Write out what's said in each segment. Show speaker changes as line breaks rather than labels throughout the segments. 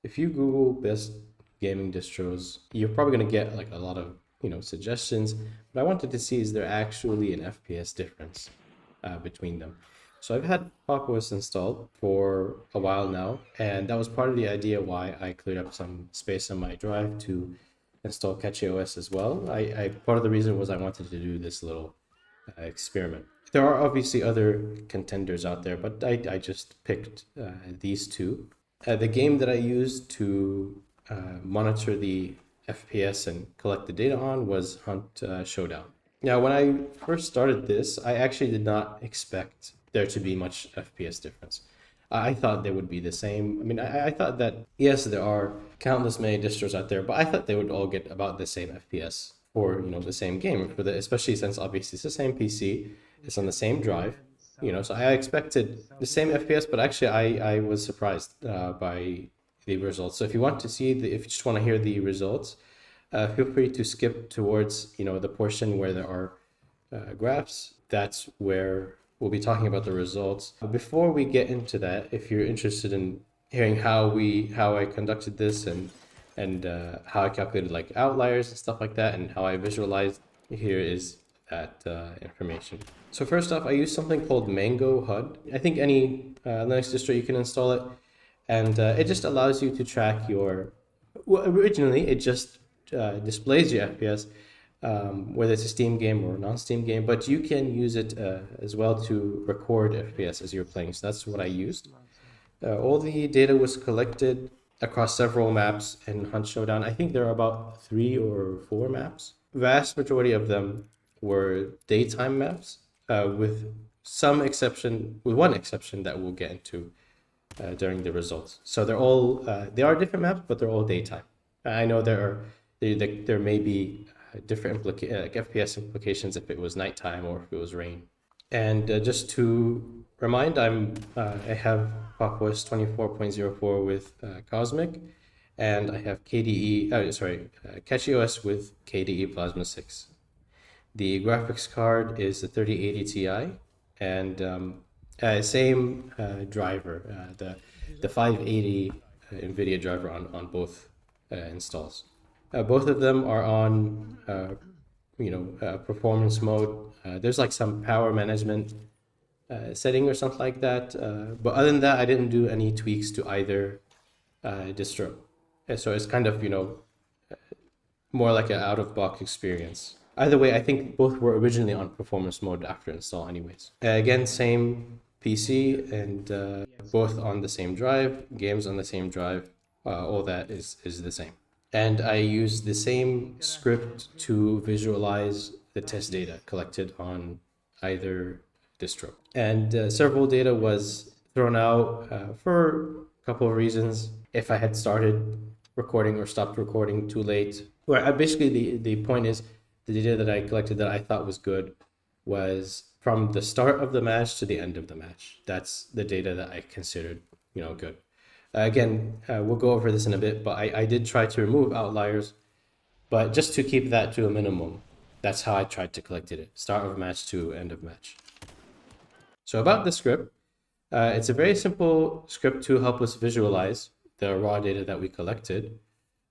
if you Google best gaming distros, you're probably going to get like a lot of, suggestions. But I wanted to see, is there actually an FPS difference between them? So I've had Pop! OS installed for a while now, and that was part of the idea why I cleared up some space on my drive to install Catchy OS as well. I part of the reason was I wanted to do this little experiment. There are obviously other contenders out there, but I just picked these two. The game that I used to monitor the FPS and collect the data on was Hunt Showdown. Now, when I first started this, I actually did not expect there to be much FPS difference. I thought they would be the same. I mean, I thought that, yes, there are countless many distros out there, but I thought they would all get about the same FPS for, the same game, especially since obviously it's the same PC, it's on the same drive, so I expected the same FPS, but actually I was surprised by the results. So if you want to see if you just want to hear the results, feel free to skip towards, the portion where there are graphs. That's where we'll be talking about the results. Before we get into that, if you're interested in hearing how I conducted this and how I calculated like outliers and stuff like that, and how I visualized, here is that information. So first off, I use something called Mango HUD. I think any Linux distro you can install it, and it just allows you to track your. Well, originally it just displays your FPS, whether it's a Steam game or a non-Steam game, but you can use it as well to record FPS as you're playing. So that's what I used. All the data was collected across several maps in Hunt Showdown. I think there are about 3 or 4 maps. Vast majority of them were daytime maps, with one exception that we'll get into during the results. So they are different maps, but they're all daytime. I know there may be different FPS implications if it was nighttime or if it was rain. And just to remind, I have Pop! OS 24.04 with Cosmic, and I have Catchy OS with KDE Plasma 6. The graphics card is the 3080 Ti, and same driver, the 580 NVIDIA driver on both installs. Both of them are on performance mode. There's like some power management setting or something like that. But other than that, I didn't do any tweaks to either distro. So it's kind of, more like an out-of-box experience. Either way, I think both were originally on performance mode after install anyways. Again, same PC and both on the same drive, games on the same drive, all that is the same. And I use the same script to visualize the test data collected on either distro. And several data was thrown out for a couple of reasons. If I had started recording or stopped recording too late, basically the point is the data that I collected that I thought was good was from the start of the match to the end of the match. That's the data that I considered, good. Again, we'll go over this in a bit, but I did try to remove outliers, but just to keep that to a minimum. That's how I tried to collect it, start of match to end of match. So about the script, it's a very simple script to help us visualize the raw data that we collected.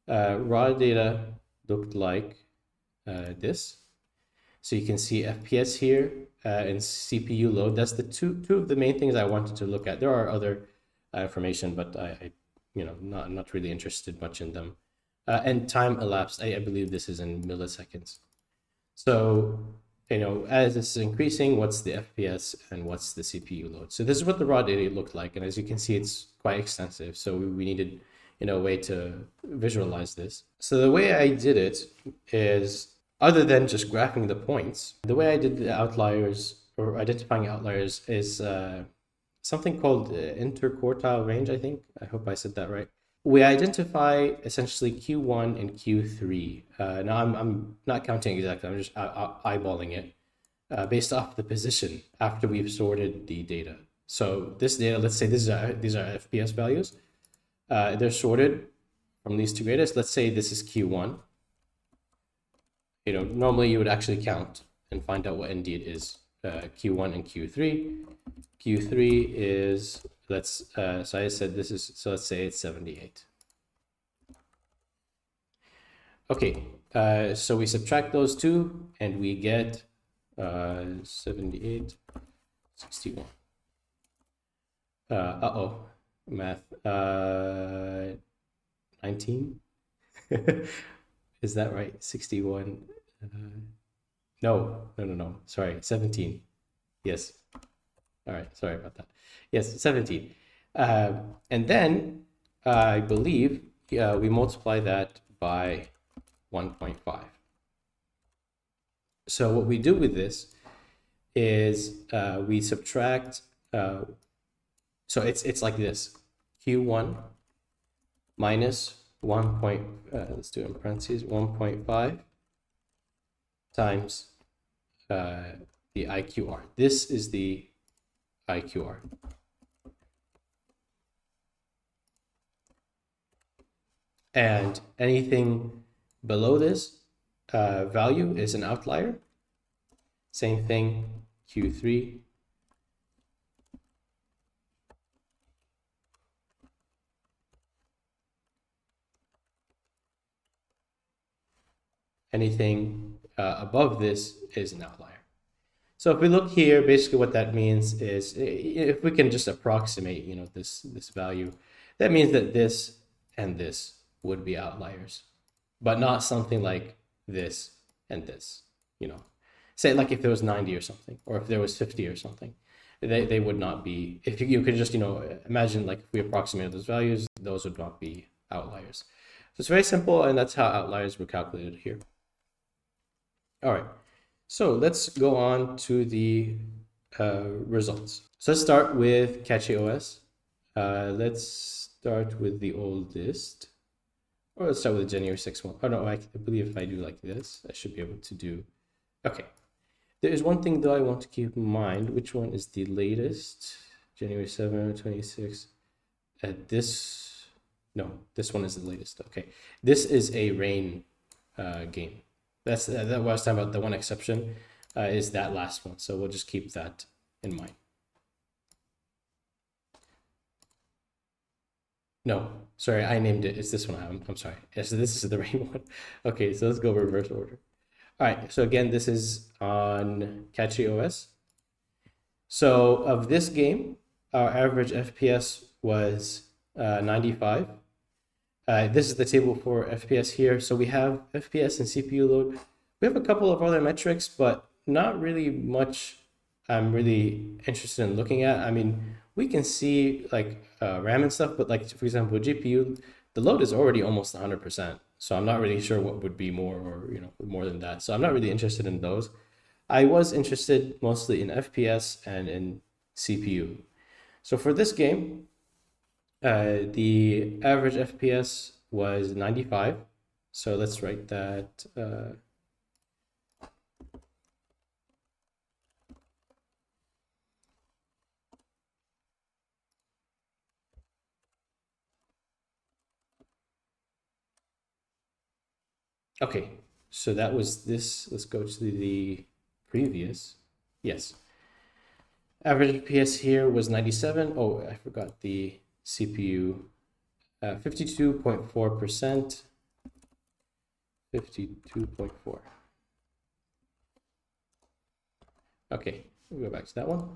Raw data looked like this. So you can see FPS here and CPU load. That's the two of the main things I wanted to look at. There are other information, but I not really interested much in them. And time elapsed. I believe this is in milliseconds. So as this is increasing, what's the FPS and what's the CPU load? So this is what the raw data looked like, and as you can see, it's quite extensive. So we needed a way to visualize this. So the way I did it is, other than just graphing the points, the way I did the outliers or identifying outliers is something called interquartile range, I think. I hope I said that right. We identify essentially Q1 and Q3. Now I'm not counting exactly, I'm just eyeballing it based off the position after we've sorted the data. So this data, let's say these are FPS values. They're sorted from least to greatest. Let's say this is Q1. Normally you would actually count and find out what indeed is Q1 and Q3. Q3 is, so I said this is, so let's say it's 78. Okay, so we subtract those two and we get 78, 61. Uh-oh, math. 19? Is that right? 61. No. Sorry, 17. Yes. All right, sorry about that. Yes, 17. And then I believe we multiply that by 1.5. So what we do with this is we subtract, so it's like this, Q1 minus 1 point, let's do it in parentheses, 1.5 times the IQR. This is the IQR. And anything below this value is an outlier. Same thing, Q3. Anything above this is an outlier. So if we look here, basically what that means is if we can just approximate, this value, that means that this and this would be outliers, but not something like this and this, Say like if there was 90 or something, or if there was 50 or something, they would not be, if you could just, imagine like if we approximated those values, those would not be outliers. So it's very simple, and that's how outliers were calculated here. All right. So let's go on to the results. So let's start with Catchy OS. Let's start with the oldest. Or let's start with the January 6th one. Oh no, I believe if I do like this, I should be able to do. Okay. There is one thing though I want to keep in mind. Which one is the latest? January 7th, 26th. This one is the latest. Okay. This is a rain game. That's what I was talking about. The one exception is that last one. So we'll just keep that in mind. No, sorry, I named it. It's this one. I'm sorry. Yes, this is the rain one. Okay, so let's go reverse order. All right, so again, this is on Catchy OS. So of this game, our average FPS was 95. This is the table for FPS here. So we have FPS and CPU load. We have a couple of other metrics, but not really much I'm really interested in looking at. I mean, we can see like RAM and stuff, but like for example, GPU, the load is already almost 100%. So I'm not really sure what would be more or more than that. So I'm not really interested in those. I was interested mostly in FPS and in CPU. So for this game, the average FPS was 95. So let's write that. Okay, so that was this. Let's go to the previous. Yes. Average FPS here was 97. Oh, I forgot the CPU. 52.4%. 52.4. Okay, we'll go back to that one.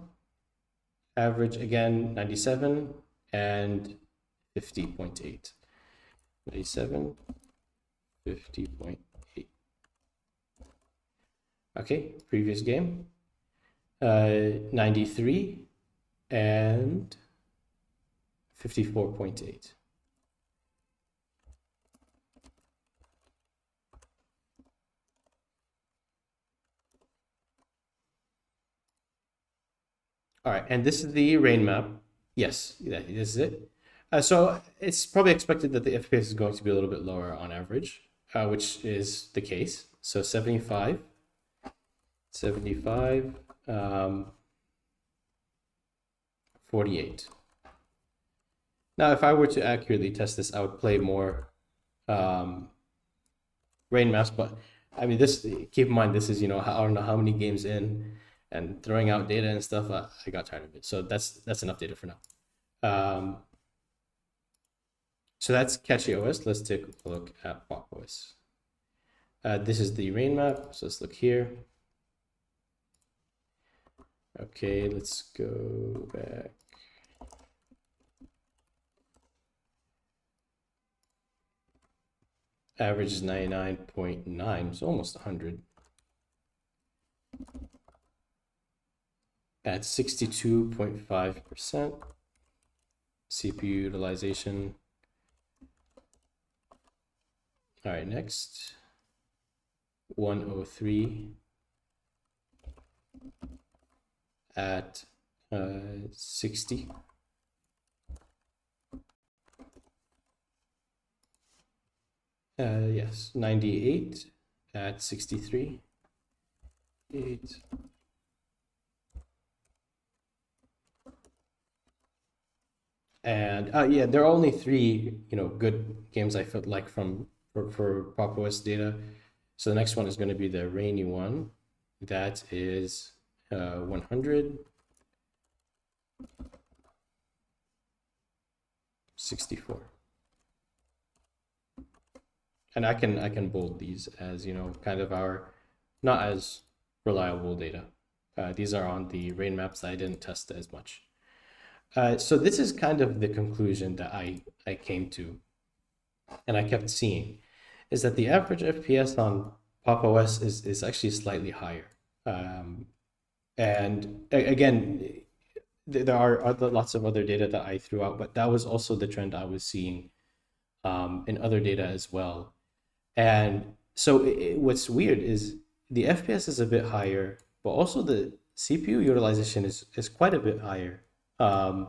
Average again 97 and 50.8. 97, 50.8. Okay, previous game. 93 and 54.8. All right, and this is the rain map. Yes, this is it. So it's probably expected that the FPS is going to be a little bit lower on average, which is the case. So 75, 48. Now, if I were to accurately test this, I would play more rain maps, but I mean, keep in mind, this is, I don't know how many games in, and throwing out data and stuff, I got tired of it. So that's enough data for now. So that's Catchy OS. Let's take a look at Pop OS. This is the rain map, so let's look here. Okay, let's go back. Average is 99.9, so almost 100. At 62.5% CPU utilization. All right, next. 103 at 60. Yes, 98 at 63. 8. And yeah, there are only three, good games I felt like for Pop! OS data. So the next one is going to be the rainy one. That is 100. 64. And I can bold these as, kind of our not as reliable data. These are on the rain maps that I didn't test as much. So this is kind of the conclusion that I came to, and I kept seeing, is that the average FPS on Pop! OS is actually slightly higher. And again, there are lots of other data that I threw out, but that was also the trend I was seeing in other data as well. And so what's weird is the FPS is a bit higher, but also the CPU utilization is quite a bit higher. Um,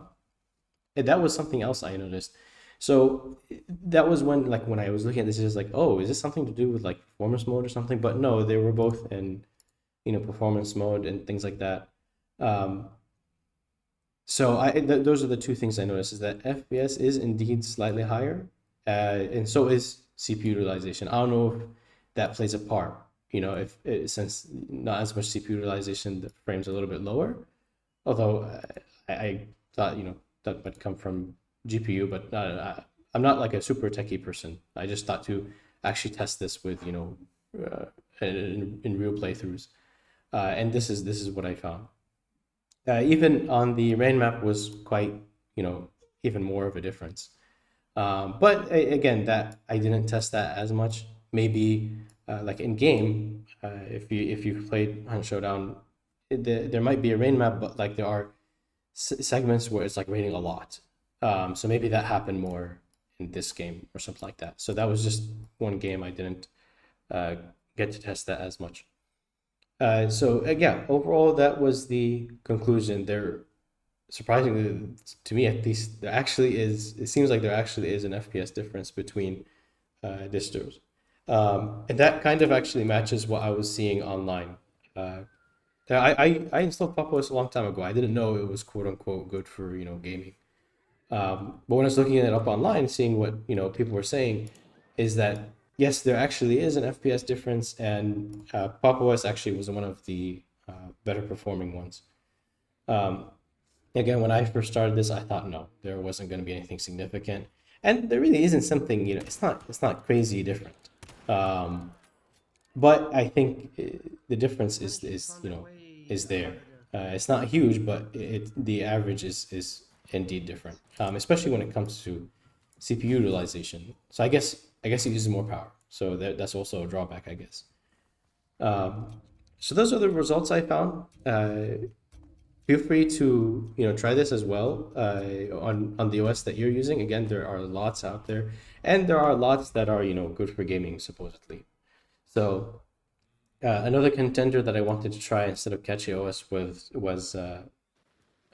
and that was something else I noticed. So that was when I was looking at this, it was like, oh, is this something to do with like performance mode or something? But no, they were both in, performance mode and things like that. Um, so those are the two things I noticed, is that FPS is indeed slightly higher, and so is CPU utilization. I don't know if that plays a part. If since not as much CPU utilization, the frame's a little bit lower. Although I thought that might come from GPU, but I'm not like a super techie person. I just thought to actually test this with in real playthroughs, and this is what I found. Even on the rain map was quite, even more of a difference. But again, that I didn't test that as much. Maybe like in game, if you played Hunt Showdown, there might be a rain map, but like there are segments where it's like raining a lot. So maybe that happened more in this game or something like that. So that was just one game I didn't get to test that as much. So yeah, overall, that was the conclusion. There, surprisingly to me at least, there actually is. It seems like there actually is an FPS difference between distros, and that kind of actually matches what I was seeing online. Uh, I installed Pop! OS a long time ago. I didn't know it was quote unquote good for gaming. But when I was looking it up online, seeing what people were saying, is that yes, there actually is an FPS difference, and Pop! OS actually was one of the better performing ones. Um, Again, when I first started this, I thought no, there wasn't going to be anything significant, and there really isn't something. It's not crazy different. Um, but I think the difference is there. It's not huge, but the average is indeed different, especially when it comes to CPU utilization. So I guess it uses more power, so that's also a drawback, I guess. Um, so those are the results I found. Feel free to try this as well on the OS that you're using. Again, there are lots out there, and there are lots that are good for gaming supposedly. So another contender that I wanted to try instead of Catchy OS was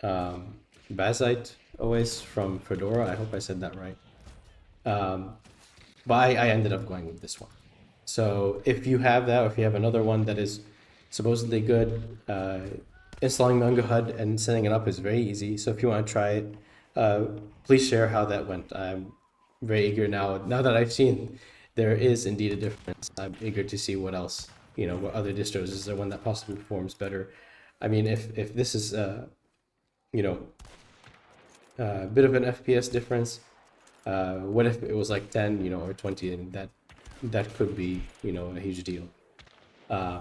Bazite OS from Fedora. I hope I said that right. Um, but I ended up going with this one. So if you have that, or if you have another one that is supposedly good, installing Mango HUD and setting it up is very easy. So if you want to try it, please share how that went. I'm very eager now. Now that I've seen there is indeed a difference, I'm eager to see what else, what other distros. Is there one that possibly performs better? I mean, if this is you know, a bit of an FPS difference, what if it was like 10, or 20, and that that could be, you know, a huge deal. Uh,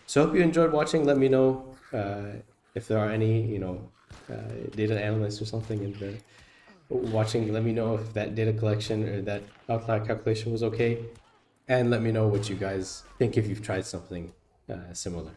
so hope you enjoyed watching. Let me know if there are any, you know, data analysts or something in the watching. Let me know if that data collection or that outlier calculation was okay, and let me know what you guys think if you've tried something similar.